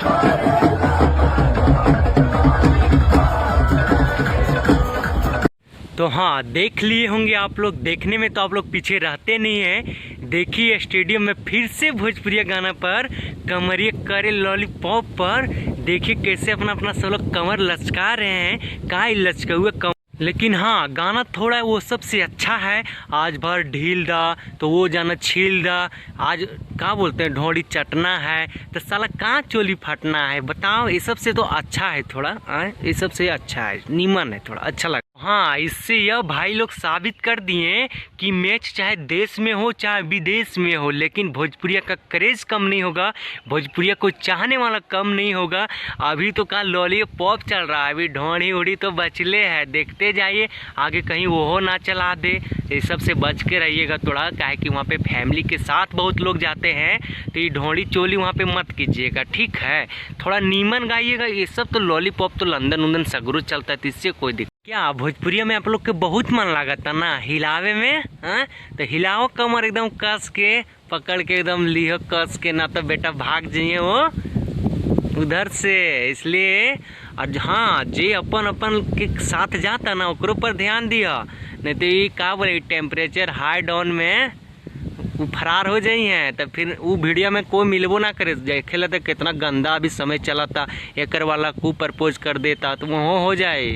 तो हाँ, देख लिए होंगे आप लोग। देखने में तो आप लोग पीछे रहते नहीं हैं। देखिए स्टेडियम में फिर से भोजपुरिया गाना पर कमरिए करे लॉलीपॉप पर देखिए कैसे अपना अपना सब लोग कमर लचका रहे हैं। का लचके हुए कमर, लेकिन हाँ गाना थोड़ा वो सबसे अच्छा है। आज भर ढील दा तो वो जाना छील दा, आज क्या बोलते हैं ढोड़ी चटना है तो साला कहाँ चोली फटना है। बताओ, ये सबसे तो अच्छा है थोड़ा, ये सबसे अच्छा है, नीमन है, थोड़ा अच्छा लगा। हाँ, इससे यह भाई लोग साबित कर दिए कि मैच चाहे देश में हो चाहे विदेश में हो, लेकिन भोजपुरिया का क्रेज कम नहीं होगा, भोजपुरिया को चाहने वाला कम नहीं होगा। अभी तो का लॉलीपॉप चल रहा है, अभी ढोड़ी उड़ी तो बचले है। देखते जाइए आगे कहीं वो ना चला दे। ये सब से बच के रहिएगा थोड़ा, काहे कि वहाँ पे फैमिली के साथ बहुत लोग जाते हैं, तो ये ढोड़ी चोली वहाँ पे मत कीजिएगा, ठीक है। थोड़ा नीमन गाइएगा। ये सब तो लॉलीपॉप तो लंदन उंदन सगरो चलता है, तो इससे कोई दिक्कत क्या। भोजपुरिया में आप लोग के बहुत मन लागता ना हिलावे में, हाँ तो हिलाओ कमर एकदम कस के, पकड़ के एकदम लिहो कस के, ना तो बेटा भाग जाइए वो उधर से। इसलिए और हाँ, जे अपन अपन के साथ जाता ना ओकरो पर ध्यान दिया, नहीं तो ये का बोले टेम्परेचर हाई डाउन में वो फरार हो जाई हैं, तो फिर वो वीडियो में कोई मिलबो ना करे। देखे तो कितना गंदा अभी समय चला था, एकर वाला को प्रपोज कर देता तो वो हो जाए।